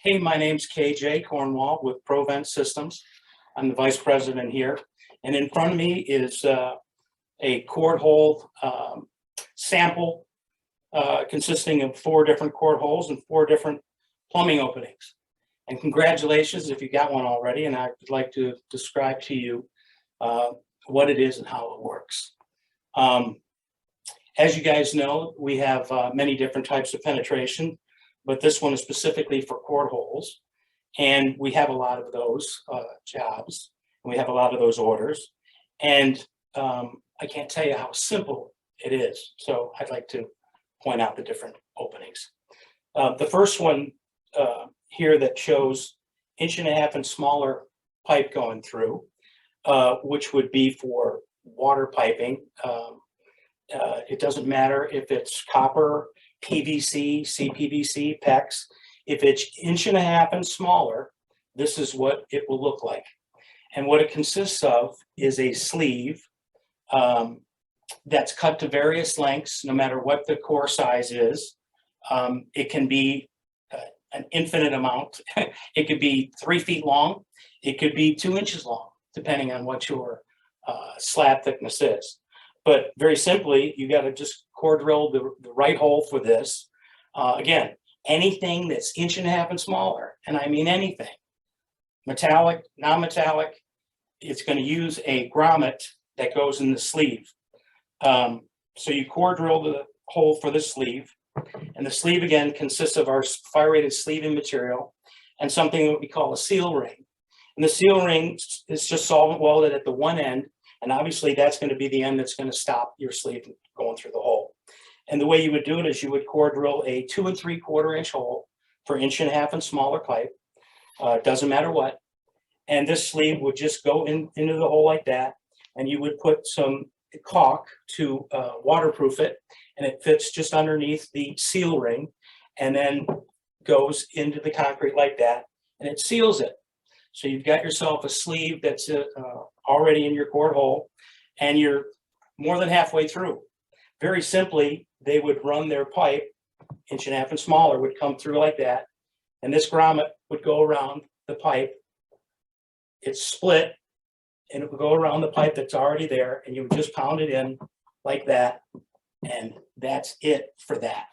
Hey, my name's KJ Cornwall with Provent Systems. I'm the vice president here. And in front of me is a cord hole sample consisting of 4 different cord holes and 4 different plumbing openings. And congratulations if you got one already. And I would like to describe to you what it is and how it works. As you guys know, we have many different types of penetration, but this one is specifically for cord holes. And we have a lot of those jobs. And we have a lot of those orders. And I can't tell you how simple it is. So I'd like to point out the different openings. The first one here that shows 1.5 inch and smaller pipe going through, which would be for water piping. It doesn't matter if it's copper, PVC, CPVC, PEX. If it's 1.5 inch and smaller, this is what it will look like. And what it consists of is a sleeve that's cut to various lengths, no matter what the core size is. It can be an infinite amount. It could be 3 feet long. It could be 2 inches long, depending on what your slab thickness is. But very simply, you got to just core drill the right hole for this. Again, anything that's 1.5 inches and smaller, and I mean anything, metallic, non-metallic, it's going to use a grommet that goes in the sleeve. So you core drill the hole for the sleeve, and the sleeve again consists of our fire rated sleeving material and something that we call a seal ring. And the seal ring is just solvent welded at the one end, and obviously that's going to be the end that's going to stop your sleeve going through the hole. And the way you would do it is you would core drill a 2 3/4 inch hole for 1.5 inch and smaller pipe. Doesn't matter what. And this sleeve would just go into the hole like that, and you would put some caulk to waterproof it, and it fits just underneath the seal ring, and then goes into the concrete like that, and it seals it. So you've got yourself a sleeve that's already in your cord hole, and you're more than halfway through. Very simply, they would run their pipe, 1.5 inch and smaller, would come through like that, and this grommet would go around the pipe. It's split, and it would go around the pipe that's already there, and you would just pound it in like that, and that's it for that.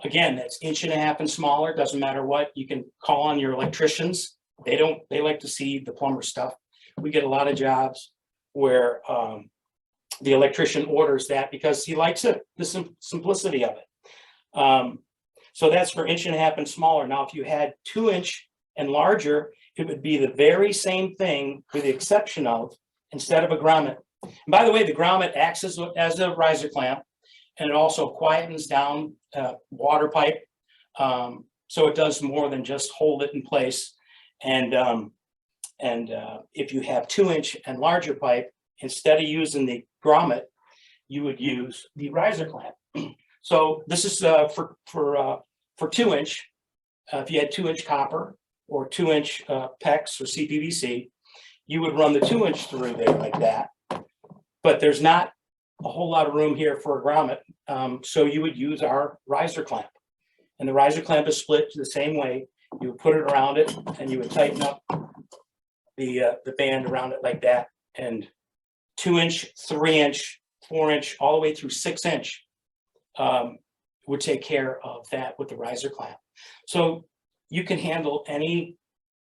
Again, that's 1.5 inch and smaller, doesn't matter what. You can call on your electricians. They like to see the plumber stuff. We get a lot of jobs where the electrician orders that because he likes it, the simplicity of it. So that's for 1.5 inch and smaller. Now, if you had 2 inch and larger, it would be the very same thing with the exception of, instead of a grommet. And by the way, the grommet acts as a riser clamp, and it also quietens down water pipe. So it does more than just hold it in place. And if you have 2 inch and larger pipe, instead of using the grommet, you would use the riser clamp. So this is for 2 inch. If you had 2 inch copper or 2 inch PEX or CPVC, you would run the 2 inch through there like that. But there's not a whole lot of room here for a grommet, so you would use our riser clamp. And the riser clamp is split the same way. You would put it around it, and you would tighten up the band around it like that. And 2 inch, 3 inch, 4 inch, all the way through 6 inch would take care of that with the riser clamp. So you can handle any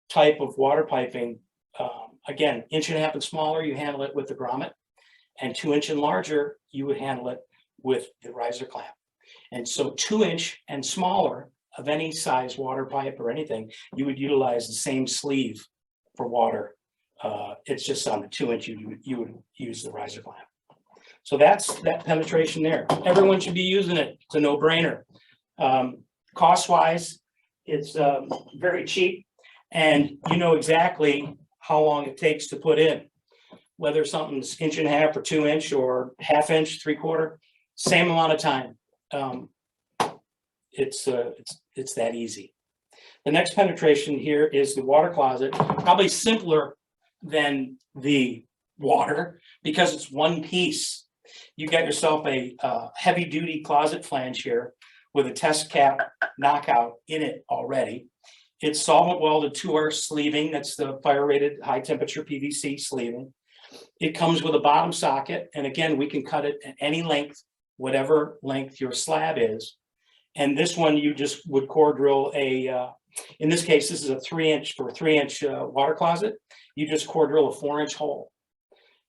type of water piping. Again, 1.5 inch and smaller, you handle it with the grommet, and 2 inch and larger, you would handle it with the riser clamp. And so 2 inch and smaller of any size water pipe or anything, you would utilize the same sleeve for water. It's just on the 2 inch, you would use the riser clamp. So that's that penetration there. Everyone should be using it. It's a no-brainer. Cost-wise, it's very cheap, and you know exactly how long it takes to put in. Whether something's 1.5 inch or 2 inch or 1/2 inch, 3/4, same amount of time. It's that easy. The next penetration here is the water closet. Probably simpler than the water because it's one piece. You got yourself a heavy duty closet flange here with a test cap knockout in it already. It's solvent welded to our sleeving. That's the fire rated high temperature PVC sleeving. It comes with a bottom socket. And again, we can cut it at any length, whatever length your slab is. And this one, you just would core drill in this case, this is a 3-inch for a 3-inch water closet. You just core drill a 4-inch hole.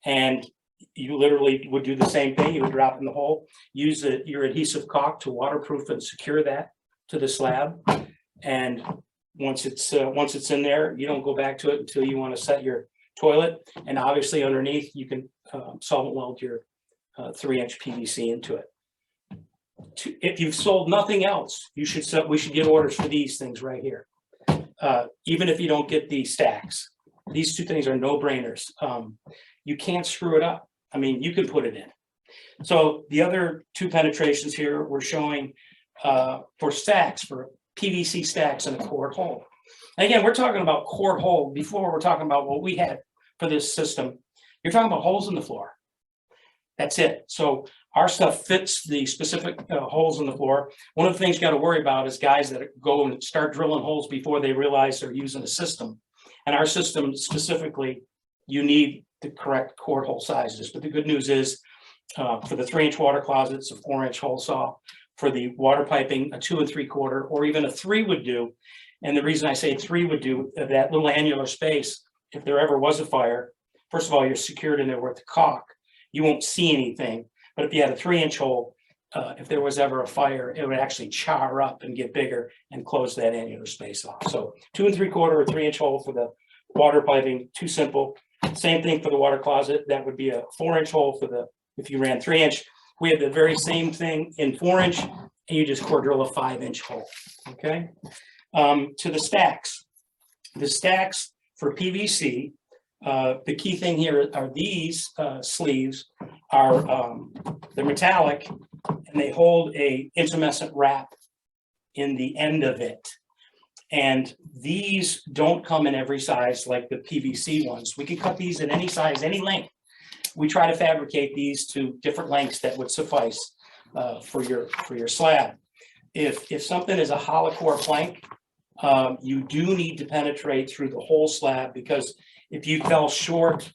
And you literally would do the same thing. You would drop in the hole, use your adhesive caulk to waterproof and secure that to the slab. And once it's in there, you don't go back to it until you want to set your toilet. And obviously underneath, you can solvent weld your 3-inch PVC into it. If you've sold nothing else, we should get orders for these things right here. Even if you don't get the stacks, these two things are no-brainers. You can't screw it up. I mean, you can put it in. So the other two penetrations here we're showing for stacks, for PVC stacks in a cord hole. And again, we're talking about cord hole. Before, we're talking about what we had for this system. You're talking about holes in the floor. That's it. So our stuff fits the specific holes in the floor. One of the things you got to worry about is guys that go and start drilling holes before they realize they're using a system. And our system specifically, you need the correct cord hole sizes. But the good news is for the 3-inch water closets, a 4-inch hole saw. For the water piping, a 2 3/4 or even a 3 would do. And the reason I say 3 would do, that little annular space, if there ever was a fire, first of all, you're secured in there with the caulk. You won't see anything. But if you had a 3-inch hole, if there was ever a fire, it would actually char up and get bigger and close that annular space off. So 2 3/4 or 3-inch hole for the water piping, too simple. Same thing for the water closet. That would be a 4-inch hole for if you ran 3-inch. We have the very same thing in 4-inch, and you just core drill a 5-inch hole. Okay. To the stacks. The stacks for PVC. The key thing here are these sleeves are they're metallic, and they hold a intumescent wrap in the end of it. And these don't come in every size like the PVC ones. We can cut these in any size, any length. We try to fabricate these to different lengths that would suffice for your slab. If something is a hollow core plank, you do need to penetrate through the whole slab, because if you fell short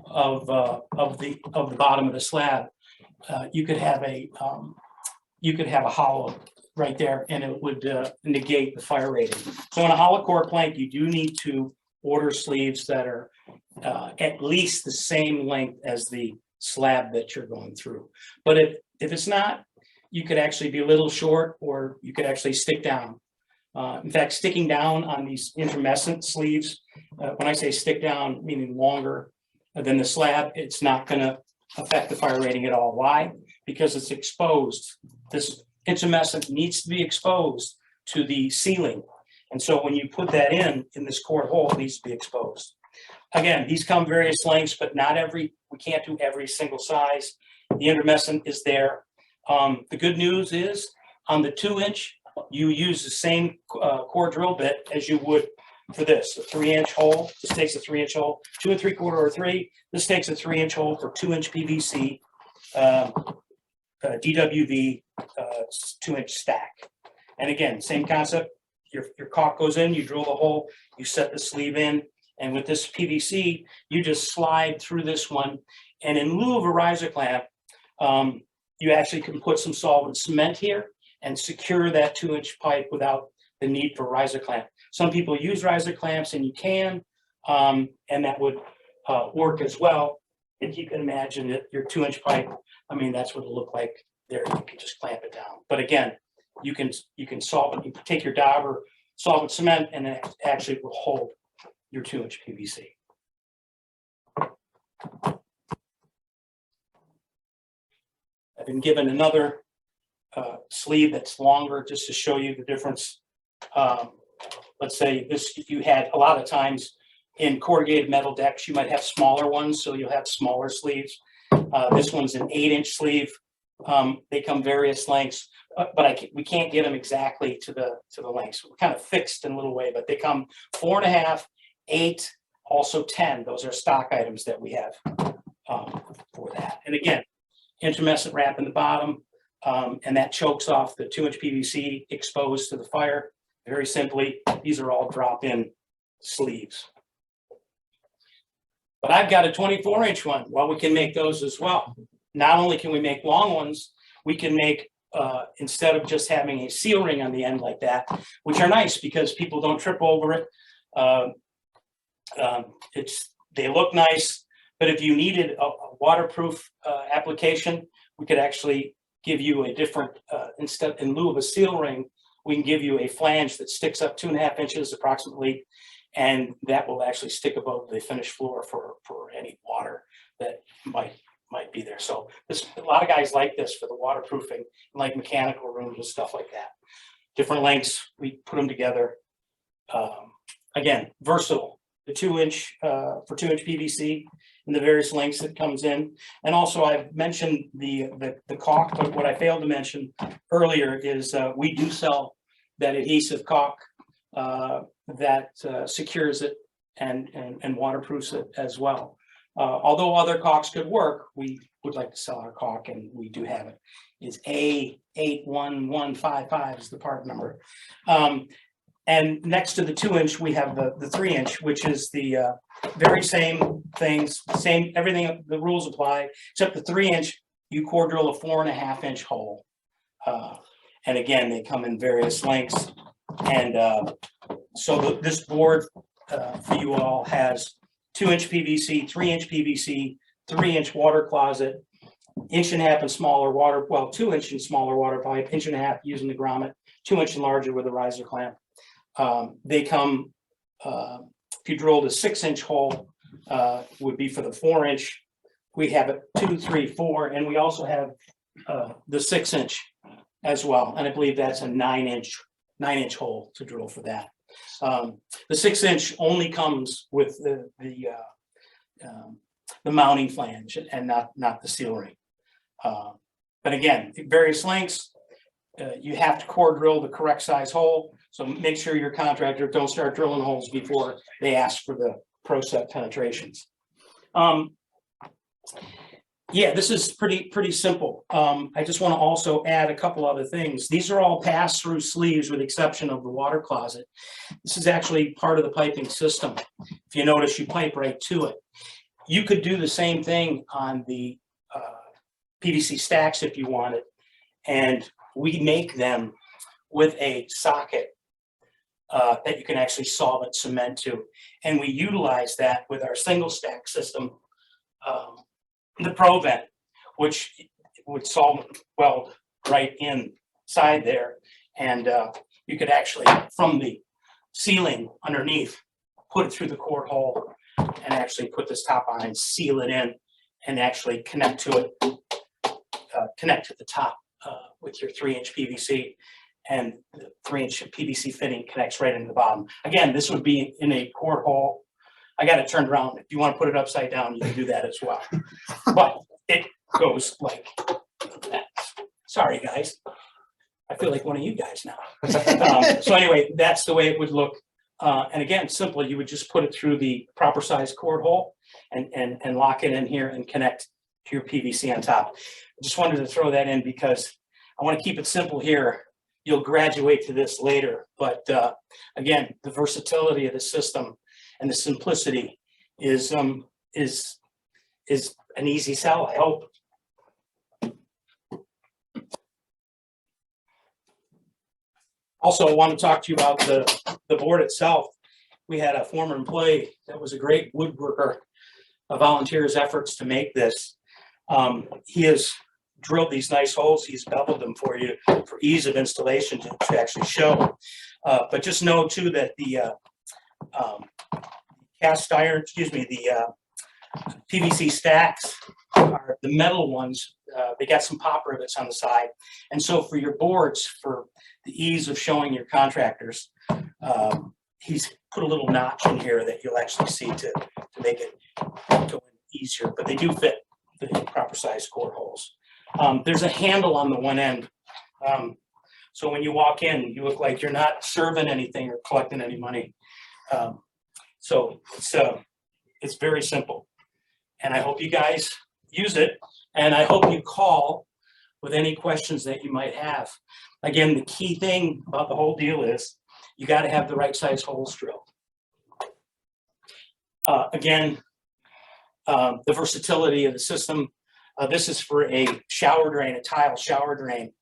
of the bottom of the slab, you could have a hollow right there, and it would negate the fire rating. So in a hollow core plank, you do need to order sleeves that are at least the same length as the slab that you're going through. But if it's not, you could actually be a little short, or you could actually stick down. In fact, sticking down on these intumescent sleeves, when I say stick down, meaning longer than the slab, it's not going to affect the fire rating at all. Why? Because it's exposed. This intumescent needs to be exposed to the ceiling. And so when you put that in this cord hole, it needs to be exposed. Again, these come various lengths, but we can't do every single size. The intumescent is there. The good news is on the 2-inch, you use the same core drill bit as you would for this, a 3-inch hole. This takes a 3-inch hole, 2 3/4 or 3. This takes a 3-inch hole for 2-inch PVC, DWV 2-inch stack. And again, same concept. Your caulk goes in, you drill the hole, you set the sleeve in, and with this PVC, you just slide through this one. And in lieu of a riser clamp, you actually can put some solvent cement here and secure that 2-inch pipe without the need for riser clamp. Some people use riser clamps, and you can, and that would work as well. If you can imagine that your 2-inch pipe, I mean, that's what it'll look like there. You can just clamp it down. But again, you can solve it. You can take your dauber, solvent cement, and it actually will hold your 2-inch PVC. I've been given another sleeve that's longer just to show you the difference. Let's say this, if you had a lot of times in corrugated metal decks, you might have smaller ones, so you'll have smaller sleeves. This one's an 8-inch sleeve. They come various lengths, but we can't get them exactly to the lengths. We're kind of fixed in a little way, but they come 4.5, 8, also 10. Those are stock items that we have for that. And again, intumescent wrap in the bottom, and that chokes off the 2-inch PVC exposed to the fire. Very simply, these are all drop-in sleeves. But I've got a 24-inch one. Well, we can make those as well. Not only can we make long ones, we can make, instead of just having a seal ring on the end like that, which are nice because people don't trip over it. They look nice, but if you needed a waterproof application, we could actually give you a different, in lieu of a seal ring, we can give you a flange that sticks up 2.5 inches approximately, and that will actually stick above the finished floor for any water that might be there. So a lot of guys like this for the waterproofing, like mechanical rooms and stuff like that. Different lengths, we put them together. Again, versatile. The 2-inch for 2-inch PVC in the various lengths that comes in. And also I've mentioned the caulk, but what I failed to mention earlier is we do sell that adhesive caulk that secures it and waterproofs it as well. Although other caulks could work, we would like to sell our caulk, and we do have it. It's A81155 is the part number. And next to the 2-inch, we have the 3-inch, which is the very same things, everything, the rules apply, except the 3-inch, you core drill a 4.5-inch hole. And again, they come in various lengths. And so this board for you all has 2-inch PVC, 3-inch PVC, 3-inch water closet, 1.5 and smaller water, well, 2-inch and smaller water pipe, 1.5 using the grommet, 2-inch and larger with a riser clamp. They come, if you drilled a 6-inch hole, would be for the 4-inch. We have it 2, 3, 4, and we also have the 6-inch as well. And I believe that's a 9-inch hole to drill for that. The 6-inch only comes with the mounting flange and not the seal ring. But again, various lengths. You have to core drill the correct size hole. So make sure your contractor don't start drilling holes before they ask for the pro set penetrations. Yeah, this is pretty simple. I just want to also add a couple other things. These are all pass-through sleeves with the exception of the water closet. This is actually part of the piping system. If you notice, you pipe right to it. You could do the same thing on the PVC stacks if you wanted, and we make them with a socket that you can actually solvent cement to. And we utilize that with our single stack system, the ProVent, which would solvent weld right inside there. And you could actually, from the ceiling underneath, put it through the core hole and actually put this top on and seal it in and actually connect to it, connect to the top with your 3-inch PVC, and the 3-inch PVC fitting connects right into the bottom. Again, this would be in a core hole. I got it turned around. If you want to put it upside down, you can do that as well. But it goes like that. Sorry, guys. I feel like one of you guys now. So anyway, that's the way it would look. And again, simple. You would just put it through the proper size core hole and lock it in here and connect to your PVC on top. I just wanted to throw that in because I want to keep it simple here. You'll graduate to this later. But again, the versatility of the system and the simplicity is an easy sell, I hope. Also, I want to talk to you about the board itself. We had a former employee that was a great woodworker, a volunteer's efforts to make this. He has drilled these nice holes. He's beveled them for you for ease of installation to actually show. But just know too that the cast iron, the PVC stacks are the metal ones. They got some pop rivets on the side. And so for your boards, for the ease of showing your contractors, he's put a little notch in here that you'll actually see to make it go in easier, but they do fit the proper size core holes. There's a handle on the one end. So when you walk in, you look like you're not serving anything or collecting any money. So it's very simple. And I hope you guys use it. And I hope you call with any questions that you might have. Again, the key thing about the whole deal is you got to have the right size holes drilled. Again, the versatility of the system. This is for a shower drain, a tile shower drain.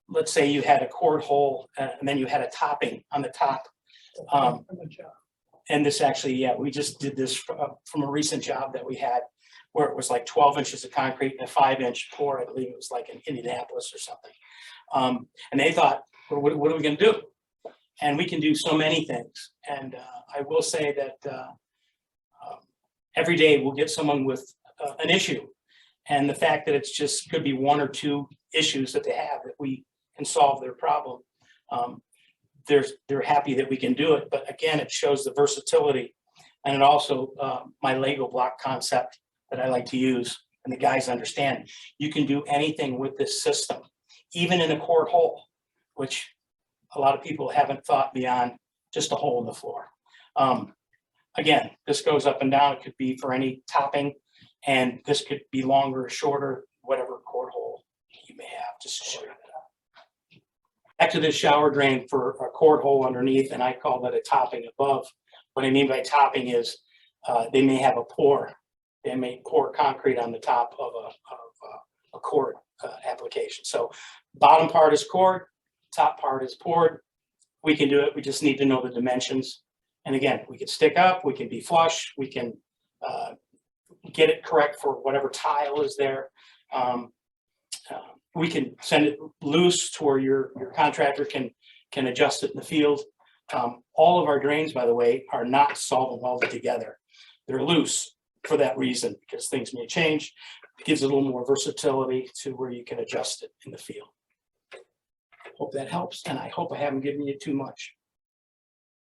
Let's say you had a cord hole and then you had a topping on the top. And this actually, yeah, we just did this from a recent job that we had where it was like 12 inches of concrete and a 5-inch pour. I believe it was like in Indianapolis or something. And they thought, well, what are we going to do? And we can do so many things. And I will say that every day we'll get someone with an issue. And the fact that it's just could be 1 or 2 issues that they have that we can solve their problem. They're happy that we can do it. But again, it shows the versatility. And it also, my Lego block concept that I like to use, and the guys understand, you can do anything with this system, even in a cord hole, which a lot of people haven't thought beyond just a hole in the floor. Again, this goes up and down. It could be for any topping, and this could be longer or shorter, whatever cord hole you may have, just to show you that. Back to this shower drain for a cord hole underneath, and I call that a topping above. What I mean by topping is they may have a pour. They may pour concrete on the top of a cord application. So bottom part is cord, top part is poured. We can do it. We just need to know the dimensions. And again, we can stick up, we can be flush, we can get it correct for whatever tile is there. We can send it loose to where your contractor can adjust it in the field. All of our drains, by the way, are not solvent welded together. They're loose for that reason, because things may change. It gives it a little more versatility to where you can adjust it in the field. Hope that helps, and I hope I haven't given you too much.